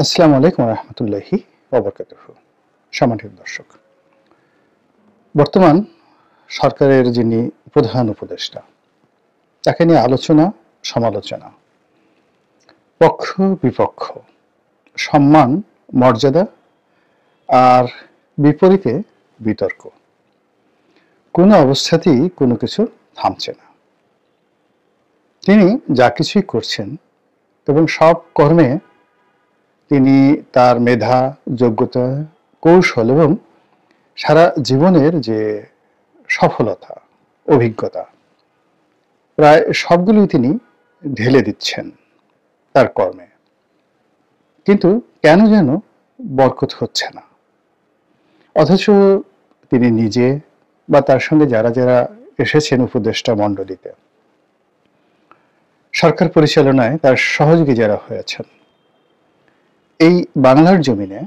আসসালামু আলাইকুম রহমতুল্লাহি ওয়াবারাকাতুহু। সম্মানিত দর্শক, বর্তমান সরকারের যিনি প্রধান উপদেষ্টা, তাকে নিয়ে আলোচনা সমালোচনা, পক্ষ বিপক্ষ, সম্মান মর্যাদা আর বিপরীতে বিতর্ক, কোনো অবস্থাতেই কোনো কিছু থামছে না। তিনি যা কিছুই করছেন এবং সব কর্মে তিনি তার মেধা, যোগ্যতা, কৌশল এবং সারা জীবনের যে সফলতা, অভিজ্ঞতা, প্রায় সবগুলোই তিনি ঢেলে দিচ্ছেন তার কর্মে। কিন্তু কেন যেন বরকত হচ্ছে না। অথচ তিনি নিজে বা তার সঙ্গে যারা যারা এসেছেন উপদেষ্টা মণ্ডলীতে, সরকার পরিচালনায় তার সহযোগী যারা হয়েছেন, এই বাংলার জমিনে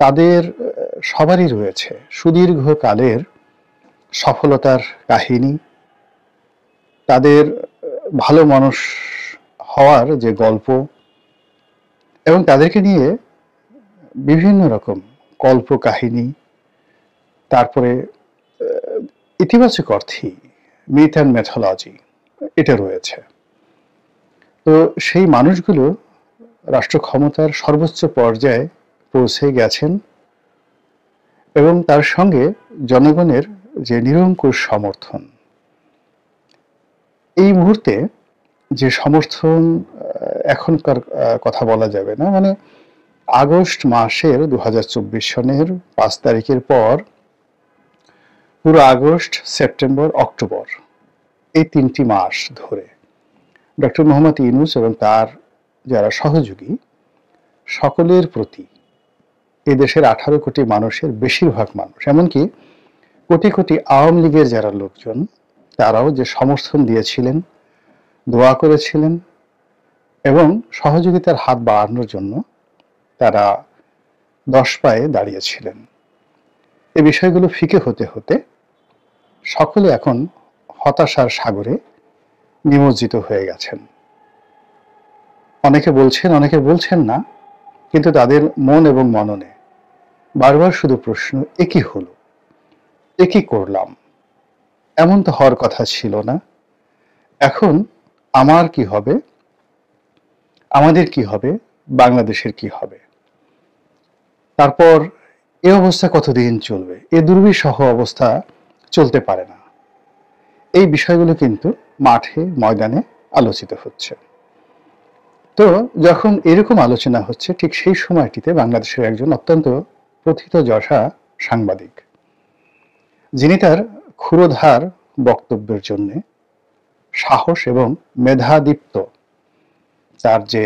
তাদের সবারই রয়েছে সুদীর্ঘকালের সফলতার কাহিনী, তাদের ভালো মানুষ হওয়ার যে গল্প, এবং তাদেরকে নিয়ে বিভিন্ন রকম কল্প কাহিনী, তারপরে ইতিবাচক অর্থেই মিথ অ্যান্ড ম্যাথোলজি এটা রয়েছে। তো সেই মানুষগুলো রাষ্ট্র ক্ষমতার সর্বোচ্চ পর্যায়ে পৌঁছে গেছেন এবং তার সঙ্গে জনগণের যে নিরঙ্কুশ সমর্থন, এই মুহূর্তে যে সমর্থন এখনকার কথা বলা যাবে না, মানে আগস্ট মাসের 2024 সনের 5 তারিখের পর পুরো আগস্ট, সেপ্টেম্বর, অক্টোবর এই 3টি মাস ধরে ডক্টর মোহাম্মদ ইউনূস এবং তার যারা সহযোগী সকলের প্রতি এদেশের 18 কোটি মানুষের বেশিরভাগ মানুষ, এমনকি কোটি কোটি আওয়ামী লীগের যারা লোকজন, তারাও যে সমর্থন দিয়েছিলেন, দোয়া করেছিলেন এবং সহযোগিতার হাত বাড়ানোর জন্য তারা 10 পায়ে দাঁড়িয়েছিলেন। এই বিষয়গুলো ফিকে হতে হতে সকলে এখন হতাশার সাগরে নিমজ্জিত হয়ে গেছেন। অনেকে বলছেন, অনেকে বলছেন না, কিন্তু তাদের মন এবং মননে বারবার শুধু প্রশ্ন, এ কি হলো, এ কি করলাম, এমন তো হওয়ার কথা ছিল না। এখন আমার কি হবে, আমাদের কি হবে, বাংলাদেশের কি হবে, তারপর এ অবস্থা কতদিন চলবে, এ দুর্বিষহ অবস্থা চলতে পারে না। এই বিষয়গুলো কিন্তু মাঠে ময়দানে আলোচিত হচ্ছে। তো যখন এরকম আলোচনা হচ্ছে, ঠিক সেই সময়টিতে বাংলাদেশের একজন অত্যন্ত প্রথিতযশা সাংবাদিক, যিনি তার ক্ষুরোধার বক্তব্যের জন্য, সাহস এবং মেধাদীপ্ত তার যে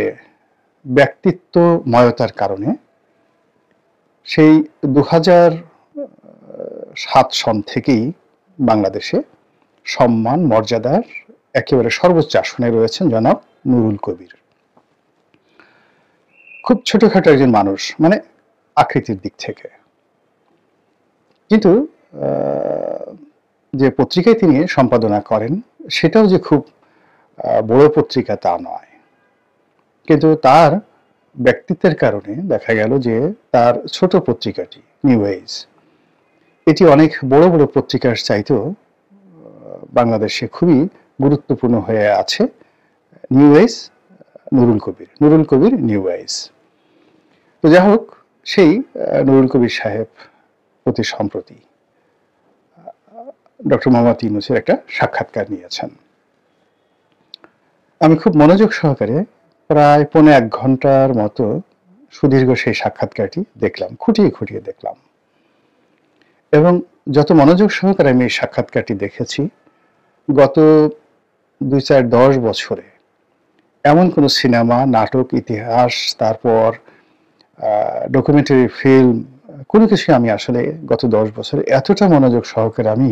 ব্যক্তিত্বময়তার কারণে সেই 2007 সন থেকেই বাংলাদেশে সম্মান মর্যাদার একেবারে সর্বোচ্চ আসনে রয়েছেন জনাব নুরুল কবির। খুব ছোটখাটো একজন মানুষ, মানে আকৃতির দিক থেকে, কিন্তু যে পত্রিকায় তিনি সম্পাদনা করেন সেটাও যে খুব বড় পত্রিকা তা নয়। কিন্তু তার ব্যক্তিত্বের কারণে দেখা গেল যে তার ছোট পত্রিকাটি নিউ এজ, এটি অনেক বড় বড় পত্রিকার চাইতেও বাংলাদেশে খুবই গুরুত্বপূর্ণ হয়ে আছে। নিউ এজ, নুরুল কবির, নুরুল কবির নিউ এজ। তো যাই হোক, সেই নুরুল কবির সাহেব অতি সম্প্রতি ডক্টর মোহাম্মদ ইউনূসের একটা সাক্ষাৎকার নিয়েছেন। আমি খুব মনোযোগ সহকারে প্রায় 1.25 ঘন্টার মতো সুদীর্ঘ সেই সাক্ষাৎকারটি দেখলাম, খুঁটিয়ে খুঁটিয়ে দেখলাম। এবং যত মনোযোগ সহকারে আমি এই সাক্ষাৎকারটি দেখেছি, গত 2-4-10 বছরে এমন কোনো সিনেমা, নাটক, ইতিহাস, তারপর ডকুমেন্টারি ফিল্ম, কোনো কিছু আমি আসলে গত 10 বছরে এতটা মনোযোগ সহকারে আমি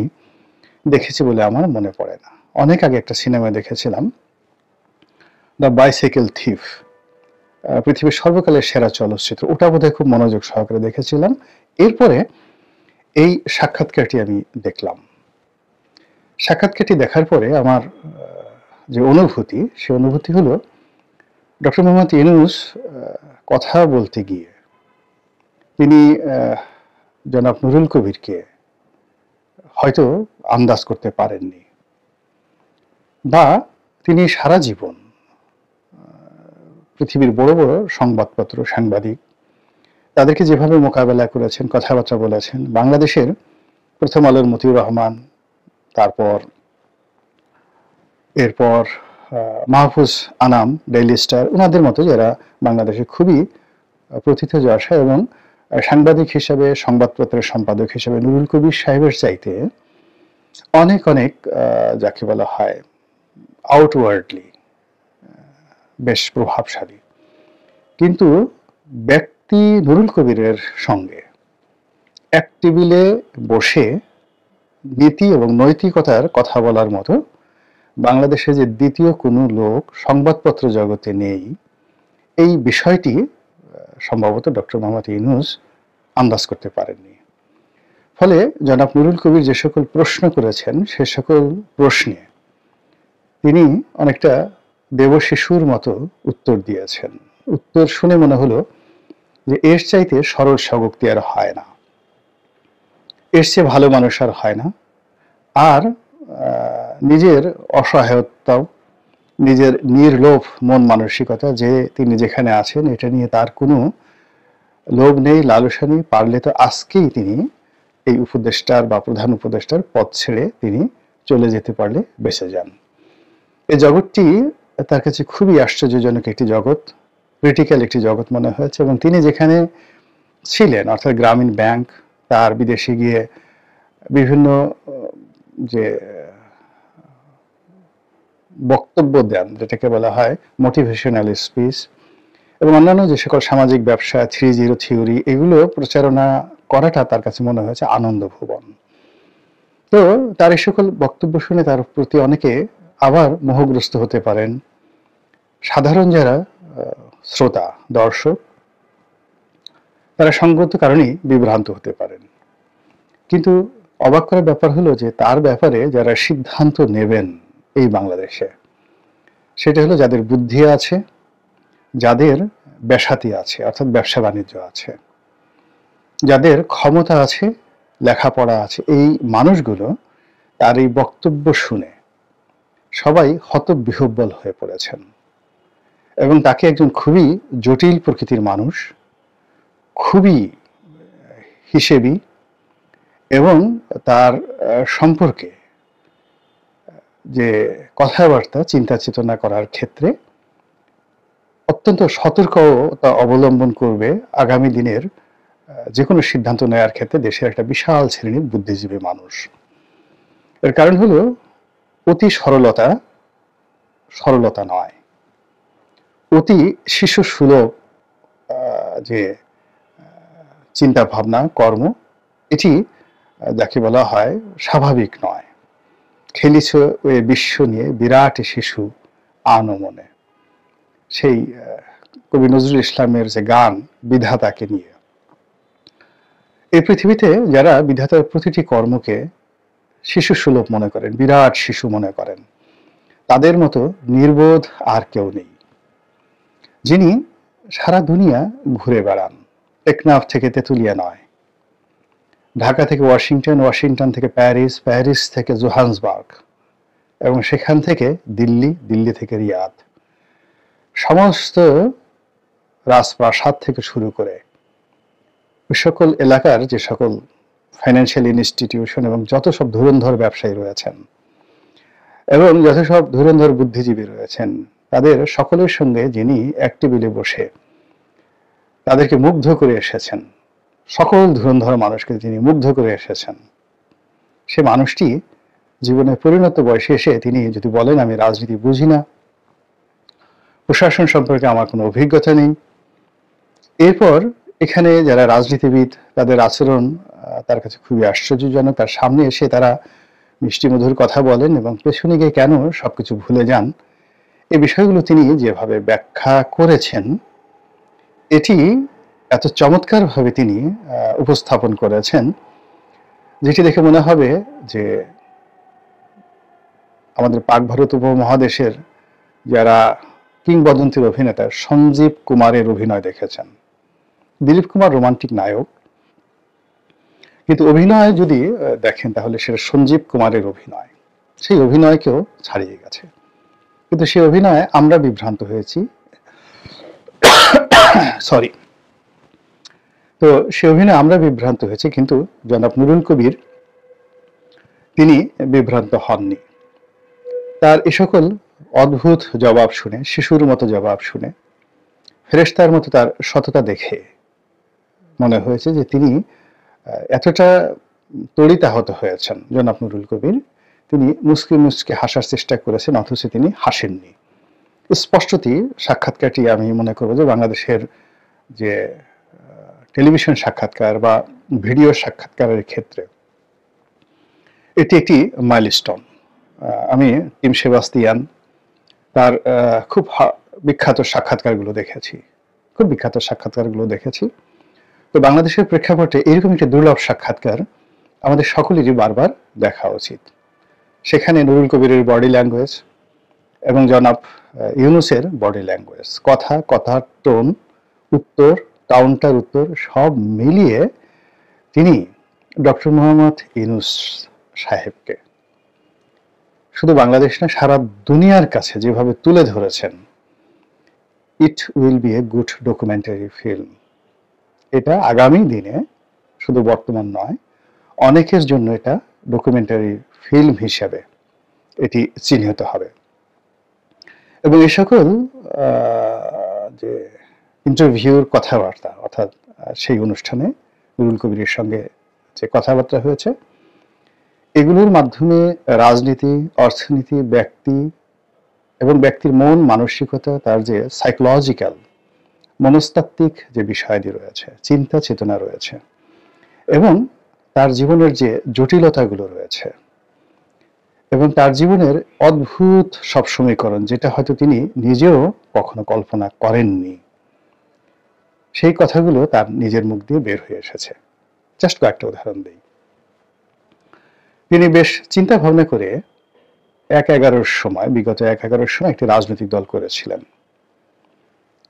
দেখেছি বলে আমার মনে পড়ে না। অনেক আগে একটা সিনেমা দেখেছিলাম, দ্য বাইসাইকেল থিফ, পৃথিবীর সর্বকালের সেরা চলচ্চিত্র, ওটা বোধহয় খুব মনোযোগ সহকারে দেখেছিলাম। এরপরে এই সাক্ষাৎকারটি আমি দেখলাম। সাক্ষাৎকারটি দেখার পরে আমার যে অনুভূতি, সে অনুভূতি হলো ডক্টর মোহাম্মদ ইউনূস কথা বলতে গিয়ে তিনি জনাব নুরুল কবিরকে হয়তো আন্দাজ করতে পারেননি, বা তিনি সারা জীবন পৃথিবীর বড় বড় সংবাদপত্র, সাংবাদিক তাদেরকে যেভাবে মোকাবেলা করেছেন, কথাবার্তা বলেছেন, বাংলাদেশের প্রথম আলোর মতিউর রহমান, তারপর এরপর মাহফুজ আনাম, ডেইলি স্টার, ওনাদের মতো যারা বাংলাদেশে খুবই প্রথিতযশা এবং সাংবাদিক হিসেবে, সংবাদপত্রের সম্পাদক হিসেবে নুরুল কবির সাহেবের চাইতে অনেক অনেক যাকে বলা হয় আউটওয়ার্ডলি বেশ প্রভাবশালী, কিন্তু ব্যক্তি নুরুল কবিরের সঙ্গে এক টেবিলে বসে নীতি এবং নৈতিকতার কথা বলার মতো বাংলাদেশে যে দ্বিতীয় কোনো লোক সংবাদপত্র জগতে নেই, এই বিষয়টি সম্ভবত ডক্টর মোহাম্মদ ইউনূস আন্দাজ করতে পারেননি। ফলে জনাব নুরুল কবির যে সকল প্রশ্ন করেছেন, সে সকল প্রশ্নে তিনি অনেকটা দেবশিশুর মতো উত্তর দিয়েছেন। উত্তর শুনে মনে হলো যে এর চাইতে সরল স্বগোক্তি আর হয় না, এর চেয়ে ভালো মানুষ আর হয় না। আর নিজের অসহায়তাও, নিজের নির্লোভ মন মানসিকতা, যে তিনি যেখানে আছেন এটা নিয়ে তার কোনো লোভ নেই, লালসা নেই, পারলে তো আজকেই তিনি এই উপদেষ্টার বা প্রধান উপদেষ্টার পদ ছেড়ে তিনি চলে যেতে পারলে বেঁচে যান। এই জগৎটি তার কাছে খুবই আশ্চর্যজনক একটি জগৎ, ক্রিটিক্যাল একটি জগৎ মনে হয়েছে। এবং তিনি যেখানে ছিলেন, অর্থাৎ গ্রামীণ ব্যাংক, তার বিদেশে গিয়ে বিভিন্ন যে বক্তব্য দেন, যেটাকে বলা হয় মোটিভেশনাল স্পিচ, এবং অন্যান্য যে সকল সামাজিক ব্যবসা, 3-0 থিওরি, এগুলো প্রচারণা করাটা তার কাছে মনে হয়েছে আনন্দ ভুবন। তো তার এই সকল বক্তব্য শুনে তার প্রতি অনেকে আবার মোহগ্রস্ত হতে পারেন, সাধারণ যারা শ্রোতা, দর্শক, তারা সঙ্গত কারণেই বিভ্রান্ত হতে পারেন। কিন্তু অবাক করার ব্যাপার হলো যে তার ব্যাপারে যারা সিদ্ধান্ত নেবেন এই বাংলাদেশে, সেটা হলো যাদের বুদ্ধি আছে, যাদের ব্যাসাতি আছে, অর্থাৎ ব্যবসা বাণিজ্য আছে, যাদের ক্ষমতা আছে, লেখাপড়া আছে, এই মানুষগুলো তার এই বক্তব্য শুনে সবাই হতবিহ্বল হয়ে পড়েছেন এবং তাকে একজন খুবই জটিল প্রকৃতির মানুষ, খুবই হিসেবি, এবং তার সম্পর্কে যে কথাবার্তা, চিন্তা চেতনা করার ক্ষেত্রে অত্যন্ত সতর্কতা অবলম্বন করবে আগামী দিনের যে কোনো সিদ্ধান্ত নেওয়ার ক্ষেত্রে দেশের একটা বিশাল শ্রেণীর বুদ্ধিজীবী মানুষ। এর কারণ হলো অতি সরলতা নয়, অতি শিশু সুলভ যে চিন্তা ভাবনা, কর্ম, এটি যাকে বলা হয় স্বাভাবিক নয়। খেলিছ ওই বিশ্ব নিয়ে বিরাট শিশু আনমনে, সেই কবি নজরুল ইসলামের যে গান বিধাতাকে নিয়ে। এই পৃথিবীতে যারা বিধাতার প্রতিটি কর্মকে শিশু সুলভ মনে করেন, বিরাট শিশু মনে করেন, তাদের মতো নির্বোধ আর কেউ নেই, যিনি সারা দুনিয়া ঘুরে বেড়ান। টেকনাফ থেকে তেঁতুলিয়া নয়, ঢাকা থেকে ওয়াশিংটন, ওয়াশিংটন থেকে প্যারিস, প্যারিস থেকে জোহান্সবার্গ, এবং সেখান থেকে দিল্লি, দিল্লি থেকে রিয়াদ, সমস্ত রাজপ্রাসাদ থেকে শুরু করে ওই সকল এলাকার যে সকল ফাইন্যান্সিয়াল ইনস্টিটিউশন এবং যত সব ধুরন্ধর ব্যবসায়ী রয়েছেন এবং যত সব ধুরন্ধর বুদ্ধিজীবী রয়েছেন, তাদের সকলের সঙ্গে যিনি এক টেবিলে বসে তাদেরকে মুগ্ধ করে এসেছেন, সকল ধুরন্ধর মানুষকে যিনি মুগ্ধ করে এসেছেন, সে মানুষটি জীবনের পরিণত বয়সে এসে তিনি যদি বলেন আমি রাজনীতি বুঝি না, প্রশাসন সম্পর্কে আমার কোনো অভিজ্ঞতা নেই, এরপর এখানে যারা রাজনীতিবিদ তাদের আচরণ তার কাছে খুবই আশ্চর্যজনক, তার সামনে এসে তারা মিষ্টি মধুর কথা বলেন এবং পেছনে গিয়ে কেন সবকিছু ভুলে যান, এই বিষয়গুলো তিনি যেভাবে ব্যাখ্যা করেছেন, এটি এত চমৎকারভাবে তিনি উপস্থাপন করেছেন, যেটি দেখে মনে হবে যে আমাদের পাক ভারত উপমহাদেশের যারা কিংবদন্তির অভিনেতা সঞ্জীব কুমারের অভিনয় দেখেছেন। দিলীপ কুমার রোমান্টিক নায়ক, কিন্তু অভিনয় যদি দেখেন তাহলে সেটা সঞ্জীব কুমারের অভিনয়, সেই অভিনয়কেও ছাড়িয়ে গেছে। কিন্তু সেই অভিনয়ে আমরা বিভ্রান্ত হয়েছি, সরি, তো সে অভিনয়ে আমরা বিভ্রান্ত হয়েছি, কিন্তু জনাব নুরুল কবির তিনি বিভ্রান্ত হননি। তার এ সকল অদ্ভুত জবাব শুনে, শিশুর মতো জবাব শুনে, ফেরেশতার মতো তার সততা দেখে মনে হয়েছে যে তিনি এতটা তড়িতাহত হয়েছেন জনাব নুরুল কবির, তিনি মুচকি মুচকি হাসার চেষ্টা করেছেন অথচ তিনি হাসেননি। স্পষ্টতই সাক্ষাৎকারটি আমি মনে করব যে বাংলাদেশের যে টেলিভিশন সাক্ষাৎকার বা ভিডিও সাক্ষাৎকারের ক্ষেত্রে এটি একটি মাইলস্টোন। আমি টিম সেবাস্তিয়ান তার খুব বিখ্যাত সাক্ষাৎকারগুলো দেখেছি, খুব বিখ্যাত সাক্ষাৎকারগুলো দেখেছি। তো বাংলাদেশের প্রেক্ষাপটে এরকম একটি দুর্লভ সাক্ষাৎকার আমাদের সকলেরই বারবার দেখা উচিত। সেখানে নুরুল কবিরের বডি ল্যাঙ্গুয়েজ এবং জনাব ইউনূসের বডি ল্যাঙ্গুয়েজ, কথার টোন, উত্তর, কাউন্টার উত্তর সব মিলিয়ে তিনি ডক্টর মোহাম্মদ ইউনূস সাহেবকে শুধু বাংলাদেশ না সারা দুনিয়ার কাছে যেভাবে তুলে ধরেছেন, it will B a good documentary film. এটা আগামী দিনে শুধু বর্তমান নয়, অনেকের জন্য এটা ডকুমেন্টারি ফিল্ম হিসেবে এটি চিহ্নিত হবে। এবং এ সকল যে ইন্টারভিউর কথাবার্তা, অর্থাৎ সেই অনুষ্ঠানে নুরুল কবিরের সঙ্গে যে কথাবার্তা হয়েছে, এগুলোর মাধ্যমে রাজনীতি, অর্থনীতি, ব্যক্তি এবং ব্যক্তির মন মানসিকতা, তার যে সাইকোলজিক্যাল মনস্তাত্ত্বিক যে বিষয়াদি রয়েছে, চিন্তা চেতনা রয়েছে এবং তার জীবনের যে জটিলতাগুলো রয়েছে এবং তার জীবনের অদ্ভুত সব সমীকরণ, যেটা হয়তো তিনি নিজেও কখনো কল্পনা করেননি, সেই কথাগুলো তার নিজের মুখ দিয়ে বের হয়ে এসেছে। জাস্ট কয়েকটা উদাহরণ দিই। তিনি বেশ চিন্তা ভাবনা করে বিগত ১-১১ সময় একটি রাজনৈতিক দল করেছিলেন।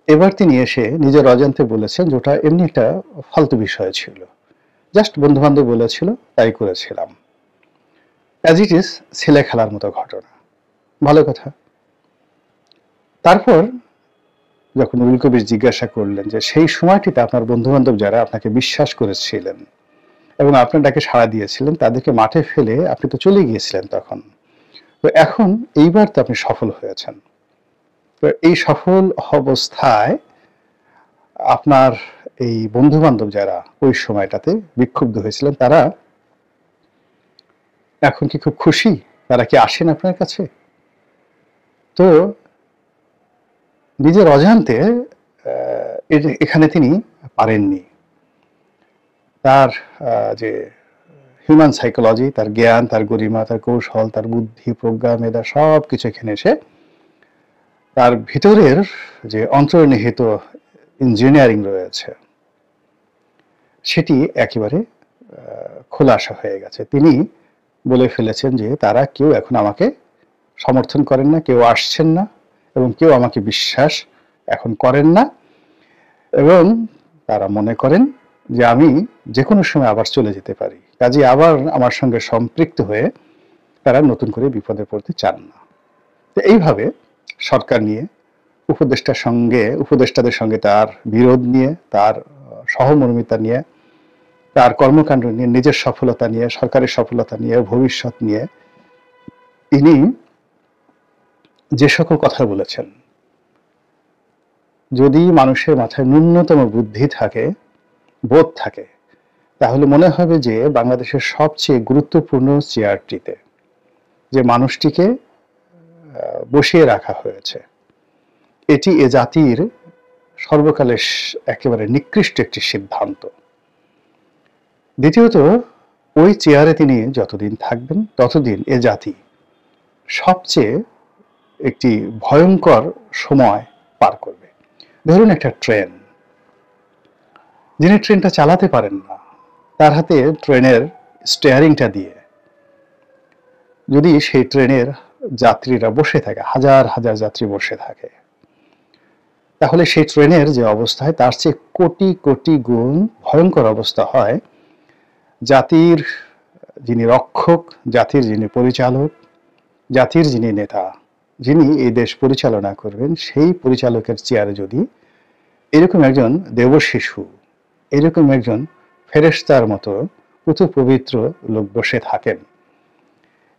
এবার তিনি এসে নিজের অজান্তে বলেছেন যে ওটা এমনি একটা ফালতু বিষয় ছিল, জাস্ট বন্ধু বান্ধব বলেছিল তাই করেছিলাম। অ্যাজ ইট ইজ ছেলে খেলার মতো ঘটনা, ভালো কথা। তারপর যখন নুরুল কবির জিজ্ঞাসা করলেন যে সেই সময়টিতে আপনার বন্ধু বান্ধব যারা আপনাকে বিশ্বাস করেছিলেন এবং আপনার ডাকে সাড়া দিয়েছিলেন, তাদেরকে মাঠে ফেলে আপনি তো চলে গিয়েছিলেন তখন, তো এখন এইবার তো আপনি সফল হয়েছেন, তো এই সফল অবস্থায় আপনার এই বন্ধু বান্ধব যারা ওই সময়টাতে বিক্ষুব্ধ হয়েছিলেন, তারা এখন কি খুব খুশি? তারা কি আসেন আপনার কাছে? তো নিজের অজান্তে এখানে তিনি পারেননি। তার যে হিউম্যান সাইকোলজি, তার জ্ঞান, তার গরিমা, তার কৌশল, তার বুদ্ধি, প্রজ্ঞা, মেধা সব কিছু এখানে এসে তার ভিতরের যে অন্তর্নিহিত ইঞ্জিনিয়ারিং রয়েছে সেটি একেবারে খোলাসা হয়ে গেছে। তিনি বলে ফেলেছেন যে তারা কেউ এখন আমাকে সমর্থন করেন না, কেউ আসছেন না এবং কেউ আমাকে বিশ্বাস এখন করেন না, এবং তারা মনে করেন যে আমি যে কোনো সময় আবার চলে যেতে পারি, কাজে আবার আমার সঙ্গে সম্পৃক্ত হয়ে তারা নতুন করে বিপদে পড়তে চান না। তো এইভাবে সরকার নিয়ে উপদেষ্টাদের সঙ্গে তার বিরোধ নিয়ে, তার সহমর্মিতা নিয়ে, তার কর্মকাণ্ড নিয়ে, নিজের সফলতা নিয়ে, সরকারের সফলতা নিয়ে, ভবিষ্যৎ নিয়ে তিনি যে সকল কথা বলেছেন, যদি মানুষের মাথায় ন্যূনতম বুদ্ধি থাকে, বোধ থাকে, তাহলে মনে হবে যে বাংলাদেশের সবচেয়ে গুরুত্বপূর্ণ চেয়ারটিতে যে মানুষটিকে বসিয়ে রাখা হয়েছে, এটি এ জাতির সর্বকালের একেবারে নিকৃষ্ট একটি সিদ্ধান্ত। দ্বিতীয়ত, ওই চেয়ারে তিনি যতদিন থাকবেন ততদিন এ জাতি সবচেয়ে একটি ভয়ঙ্কর সময় পার করবে। ধরুন একটা ট্রেন, যিনি ট্রেনটা চালাতে পারেন না, তার হাতে ট্রেনের স্টিয়ারিংটা দিয়ে যদি সেই ট্রেনের যাত্রীরা বসে থাকে, হাজার হাজার যাত্রী বসে থাকে, তাহলে সেই ট্রেনের যে অবস্থা হয় তার চেয়ে কোটি কোটি গুণ ভয়ঙ্কর অবস্থা হয় জাতির যিনি রক্ষক, জাতির যিনি পরিচালক, জাতির যিনি নেতা, যিনি এই দেশ পরিচালনা করবেন, সেই পরিচালকের চেয়ারে যদি এরকম একজন দেবশিশু, এরকম একজন ফেরেশতার মতো পুতু পবিত্র লোক বসে থাকেন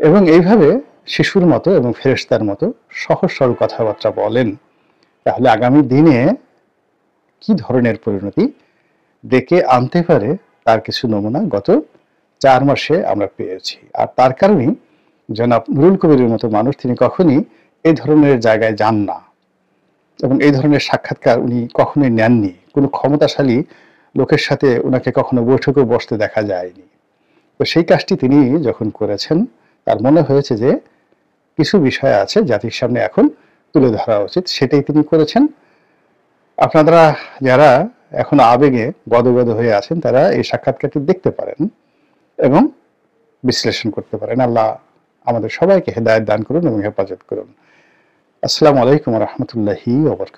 এবং এইভাবে শিশুর মতো এবং ফেরেশতার মতো সহজ সরল কথাবার্তা বলেন, তাহলে আগামী দিনে কি ধরনের পরিণতি ডেকে আনতে পারে তার কিছু নমুনা গত 4 মাসে আমরা পেয়েছি। আর তার কারণেই জনাব নুরুল কবিরের মতো মানুষ তিনি কখনই এই ধরনের জায়গায় যান না এবং এই ধরনের সাক্ষাৎকার উনি কখনোই নেননি। কোনো ক্ষমতাশালী লোকের সাথে উনাকে কখনো বৈঠকে বসতে দেখা যায়নি। তো সেই কাজটি তিনি যখন করেছেন, তার মনে হয়েছে যে কিছু বিষয় আছে জাতির সামনে এখন তুলে ধরা উচিত, সেটাই তিনি করেছেন। আপনারা যারা এখন আবেগে গদগদ হয়ে আছেন তারা এই সাক্ষাৎকারটি দেখতে পারেন এবং বিশ্লেষণ করতে পারেন। আল্লাহ আমাদের সবাইকে হেদায়েত দান করুন এবং হেফাজত করুন। আসসালামু আলাইকুম ওয়া রাহমাতুল্লাহি ওয়া বারাকাতুহু।